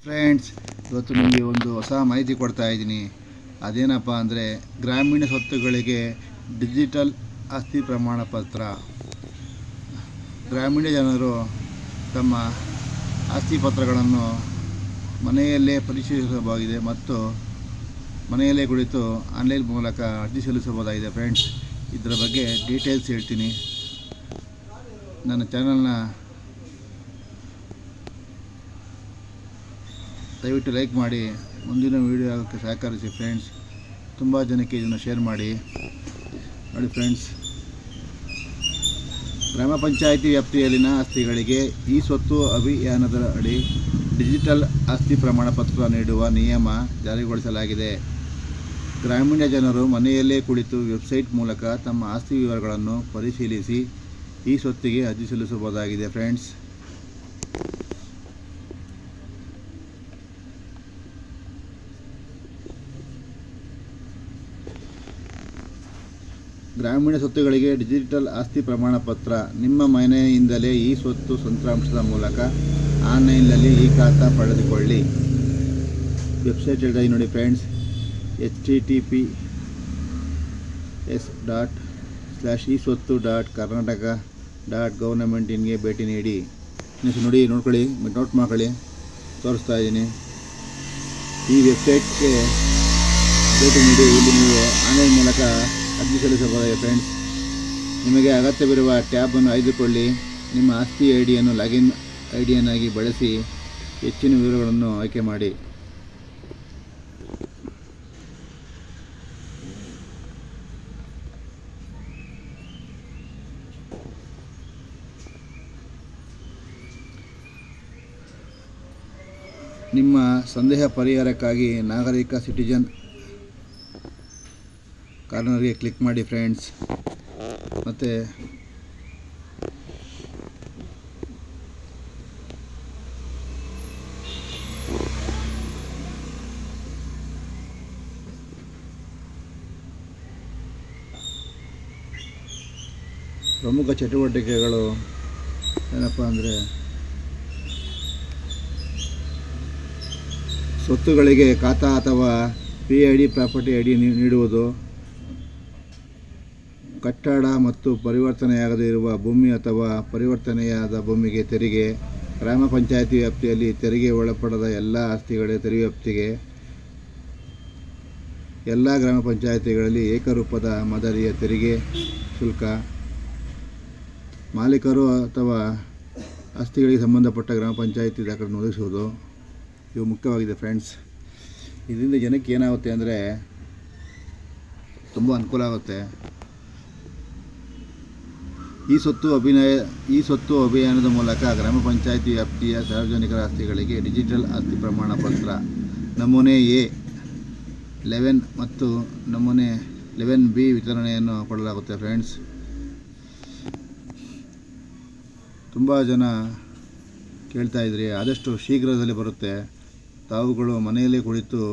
Friends, ಇವತ್ತು ನಿಮಗೆ ಒಂದು ಹೊಸ ಮಾಹಿತಿ ಕೊಡ್ತಾ ಇದ್ದೀನಿ. ಅದೇನಪ್ಪ ಅಂದರೆ ಗ್ರಾಮೀಣ ಸ್ವತ್ತುಗಳಿಗೆ ಡಿಜಿಟಲ್ ಆಸ್ತಿ ಪ್ರಮಾಣ ಪತ್ರ. ಗ್ರಾಮೀಣ ಜನರು ತಮ್ಮ ಆಸ್ತಿ ಪತ್ರಗಳನ್ನು ಮನೆಯಲ್ಲೇ ಪರಿಶೀಲಿಸಬಹುದಾಗಿದೆ ಮತ್ತು ಮನೆಯಲ್ಲೇ ಕುಳಿತು ಆನ್ಲೈನ್ ಮೂಲಕ ಅರ್ಜಿ ಸಲ್ಲಿಸಬಹುದಾಗಿದೆ. ಫ್ರೆಂಡ್ಸ್, ಇದರ ಬಗ್ಗೆ ಡೀಟೇಲ್ಸ್ ಹೇಳ್ತೀನಿ. ನನ್ನ ಚಾನಲ್ನ ದಯವಿಟ್ಟು ಲೈಕ್ ಮಾಡಿ, ಮುಂದಿನ ವೀಡಿಯೋ ಆಗೋಕ್ಕೆ ಸಹಕರಿಸಿ. ಫ್ರೆಂಡ್ಸ್, ತುಂಬ ಜನಕ್ಕೆ ಇದನ್ನು ಶೇರ್ ಮಾಡಿ. ನೋಡಿ ಫ್ರೆಂಡ್ಸ್, ಗ್ರಾಮ ಪಂಚಾಯಿತಿ ವ್ಯಾಪ್ತಿಯಲ್ಲಿನ ಆಸ್ತಿಗಳಿಗೆ ಈ ಸ್ವತ್ತು ಅಭಿಯಾನದ ಅಡಿ ಡಿಜಿಟಲ್ ಆಸ್ತಿ ಪ್ರಮಾಣ ಪತ್ರ ನೀಡುವ ನಿಯಮ ಜಾರಿಗೊಳಿಸಲಾಗಿದೆ. ಗ್ರಾಮೀಣ ಜನರು ಮನೆಯಲ್ಲೇ ಕುಳಿತು ವೆಬ್ಸೈಟ್ ಮೂಲಕ ತಮ್ಮ ಆಸ್ತಿ ವಿವರಗಳನ್ನು ಪರಿಶೀಲಿಸಿ ಈ ಸ್ವತ್ತಿಗೆ ಅರ್ಜಿ ಸಲ್ಲಿಸಬಹುದಾಗಿದೆ. ಫ್ರೆಂಡ್ಸ್, ಗ್ರಾಮೀಣ ಸ್ವತ್ತುಗಳಿಗೆ ಡಿಜಿಟಲ್ ಆಸ್ತಿ ಪ್ರಮಾಣ ಪತ್ರ. ನಿಮ್ಮ ಮನೆಯಿಂದಲೇ ಈ ಸ್ವತ್ತು ತಂತ್ರಾಂಶದ ಮೂಲಕ ಆನ್ಲೈನ್ನಲ್ಲಿ ಈ ಖಾತಾ ಪಡೆದುಕೊಳ್ಳಿ. ವೆಬ್ಸೈಟ್ ಹೇಳ್ತಾ ನೋಡಿ ಫ್ರೆಂಡ್ಸ್, https://eswattu.karnataka.gov.in ಗೆ ಭೇಟಿ ನೀಡಿ. ನೋಡಿ, ನೋಡ್ಕೊಳ್ಳಿ, ನೋಟ್ ಮಾಡ್ಕೊಳ್ಳಿ, ತೋರಿಸ್ತಾ ಇದ್ದೀನಿ. ಈ ವೆಬ್ಸೈಟ್ಗೆ ಭೇಟಿ ನೀಡಿ. ಇಲ್ಲಿ ನೀವು ಆನ್ಲೈನ್ ಮೂಲಕ ಅರ್ಜಿ ಸಲ್ಲಿಸಬಹುದಾಗಿದೆ. ಫ್ರೆಂಡ್ಸ್, ನಿಮಗೆ ಅಗತ್ಯವಿರುವ ಟ್ಯಾಬನ್ನು ಆಯ್ದುಕೊಳ್ಳಿ. ನಿಮ್ಮ ಆಸ್ತಿ ಐಡಿಯನ್ನು ಲಾಗಿನ್ ಐಡಿಯನ್ನಾಗಿ ಬಳಸಿ ಹೆಚ್ಚಿನ ವಿವರಗಳನ್ನು ಆಯ್ಕೆ ಮಾಡಿ. ನಿಮ್ಮ ಸಂದೇಹ ಪರಿಹಾರಕ್ಕಾಗಿ ನಾಗರಿಕ ಸಿಟಿಜನ್ ಕಾರ್ನರ್ಗೆ ಕ್ಲಿಕ್ ಮಾಡಿ. ಫ್ರೆಂಡ್ಸ್, ಮತ್ತು ಪ್ರಮುಖ ಚಟುವಟಿಕೆಗಳು ಏನಪ್ಪ ಅಂದರೆ ಸ್ವತ್ತುಗಳಿಗೆ ಖಾತಾ ಅಥವಾ PID ಪ್ರಾಪರ್ಟಿ ಐಡಿ ನೀಡುವುದು, ಕಟ್ಟಡ ಮತ್ತು ಪರಿವರ್ತನೆಯಾಗದೇ ಇರುವ ಭೂಮಿ ಅಥವಾ ಪರಿವರ್ತನೆಯಾದ ಭೂಮಿಗೆ ತೆರಿಗೆ, ಗ್ರಾಮ ಪಂಚಾಯಿತಿ ವ್ಯಾಪ್ತಿಯಲ್ಲಿ ತೆರಿಗೆ ಒಳಪಡದ ಎಲ್ಲ ಆಸ್ತಿಗಳ ತೆರಿಗೆ ವ್ಯಾಪ್ತಿಗೆ. ಎಲ್ಲ ಗ್ರಾಮ ಪಂಚಾಯಿತಿಗಳಲ್ಲಿ ಏಕರೂಪದ ಮಾದರಿಯ ತೆರಿಗೆ ಶುಲ್ಕ, ಮಾಲೀಕರು ಅಥವಾ ಆಸ್ತಿಗಳಿಗೆ ಸಂಬಂಧಪಟ್ಟ ಗ್ರಾಮ ಪಂಚಾಯಿತಿ ದಾಖಲೆಗಳನ್ನು ಒದಗಿಸುವುದು, ಇವು ಮುಖ್ಯವಾಗಿದೆ. ಫ್ರೆಂಡ್ಸ್, ಇದರಿಂದ ಜನಕ್ಕೆ ಏನಾಗುತ್ತೆ ಅಂದರೆ ತುಂಬ ಅನುಕೂಲ ಆಗುತ್ತೆ. ಈ ಸ್ವತ್ತು ಅಭಿಯಾನದ ಮೂಲಕ ಗ್ರಾಮ ಪಂಚಾಯಿತಿ ವ್ಯಾಪ್ತಿಯ ಸಾರ್ವಜನಿಕರ ಆಸ್ತಿಗಳಿಗೆ ಡಿಜಿಟಲ್ ಆಸ್ತಿ ಪ್ರಮಾಣ ಪತ್ರ ನಮೂನೆ A11 ಮತ್ತು ನಮೂನೆ 11B ವಿತರಣೆಯನ್ನು ಕೊಡಲಾಗುತ್ತೆ. ಫ್ರೆಂಡ್ಸ್, ತುಂಬ ಜನ ಕೇಳ್ತಾ ಇದ್ರಿ, ಆದಷ್ಟು ಶೀಘ್ರದಲ್ಲಿ ಬರುತ್ತೆ. ತಾವುಗಳು ಮನೆಯಲ್ಲೇ ಕುಳಿತು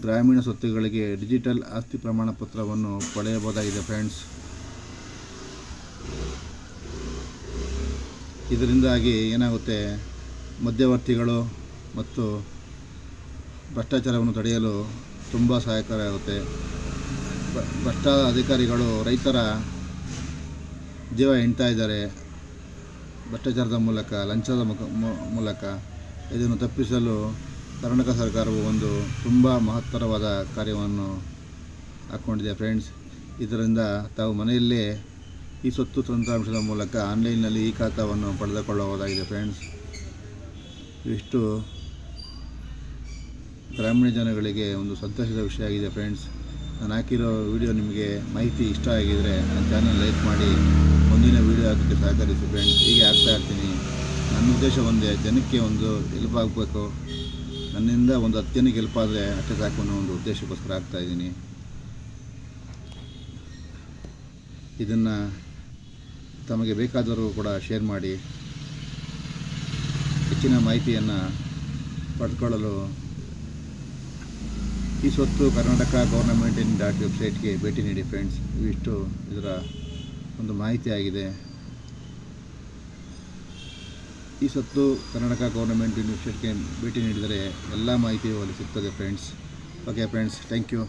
ಗ್ರಾಮೀಣ ಸ್ವತ್ತುಗಳಿಗೆ ಡಿಜಿಟಲ್ ಆಸ್ತಿ ಪ್ರಮಾಣ ಪತ್ರವನ್ನು ಪಡೆಯಬಹುದಾಗಿದೆ. ಫ್ರೆಂಡ್ಸ್, ಇದರಿಂದಾಗಿ ಏನಾಗುತ್ತೆ, ಮಧ್ಯವರ್ತಿಗಳು ಮತ್ತು ಭ್ರಷ್ಟಾಚಾರವನ್ನು ತಡೆಯಲು ತುಂಬ ಸಹಾಯಕರಾಗುತ್ತೆ. ಭ್ರಷ್ಟ ಅಧಿಕಾರಿಗಳು ರೈತರ ಜೀವ ಎಣ್ತಾ ಇದ್ದಾರೆ ಭ್ರಷ್ಟಾಚಾರದ ಮೂಲಕ, ಲಂಚದ ಮೂಲಕ. ಇದನ್ನು ತಪ್ಪಿಸಲು ಕರ್ನಾಟಕ ಸರ್ಕಾರವು ಒಂದು ತುಂಬ ಮಹತ್ತರವಾದ ಕಾರ್ಯವನ್ನು ಹಾಕ್ಕೊಂಡಿದೆ. ಫ್ರೆಂಡ್ಸ್, ಇದರಿಂದ ತಾವು ಮನೆಯಲ್ಲೇ ಈ ಸ್ವತ್ತು ತಂತ್ರಾಂಶದ ಮೂಲಕ ಆನ್ಲೈನ್ನಲ್ಲಿ ಈ ಖಾತಾವನ್ನು ಪಡೆದುಕೊಳ್ಳಬಹುದಾಗಿದೆ. ಫ್ರೆಂಡ್ಸ್, ಇಷ್ಟು ಗ್ರಾಮೀಣ ಜನಗಳಿಗೆ ಒಂದು ಸಂತೋಷದ ವಿಷಯ ಆಗಿದೆ. ಫ್ರೆಂಡ್ಸ್, ನಾನು ಹಾಕಿರೋ ವಿಡಿಯೋ ನಿಮಗೆ ಮಾಹಿತಿ ಇಷ್ಟ ಆಗಿದರೆ ನನ್ನ ಚಾನಲ್ ಲೈಕ್ ಮಾಡಿ, ಮುಂದಿನ ವಿಡಿಯೋ ಹಾಕೋಕ್ಕೆ ಸಹಕರಿಸಿ. ಫ್ರೆಂಡ್ಸ್, ಹೀಗೆ ಆಗ್ತಾ ಇರ್ತೀನಿ. ನನ್ನ ಉದ್ದೇಶ ಒಂದೇ, ಜನಕ್ಕೆ ಒಂದು ಹೆಲ್ಪ್ ಆಗಬೇಕು. ನನ್ನಿಂದ ಒಂದು 10 ಜನಕ್ಕೆ ಹೆಲ್ಪ್ ಆದರೆ ಅಷ್ಟೇ ಸಾಕು ಅನ್ನೋ ಒಂದು ಉದ್ದೇಶಕ್ಕೋಸ್ಕರ ಆಗ್ತಾಯಿದ್ದೀನಿ. ಇದನ್ನು ತಮಗೆ ಬೇಕಾದರೂ ಕೂಡ ಶೇರ್ ಮಾಡಿ. ಹೆಚ್ಚಿನ ಮಾಹಿತಿಯನ್ನು ಪಡೆದುಕೊಳ್ಳಲು ಈ ಸ್ವತ್ತು ಕರ್ನಾಟಕ ಗೌರ್ನಮೆಂಟ್ ವೆಬ್ಸೈಟ್ಗೆ ಭೇಟಿ ನೀಡಿ. ಫ್ರೆಂಡ್ಸ್, ಇವಿಷ್ಟು ಇದರ ಒಂದು ಮಾಹಿತಿ ಆಗಿದೆ. ಈ ಸತ್ತು ಕರ್ನಾಟಕ ಗೌರ್ಮೆಂಟ್ ಯೂನಿವರ್ಸಿಟಿಗೆ ಭೇಟಿ ನೀಡಿದರೆ ಎಲ್ಲ ಮಾಹಿತಿಯು ಅಲ್ಲಿ ಸಿಗ್ತದೆ friends. Okay friends, thank you.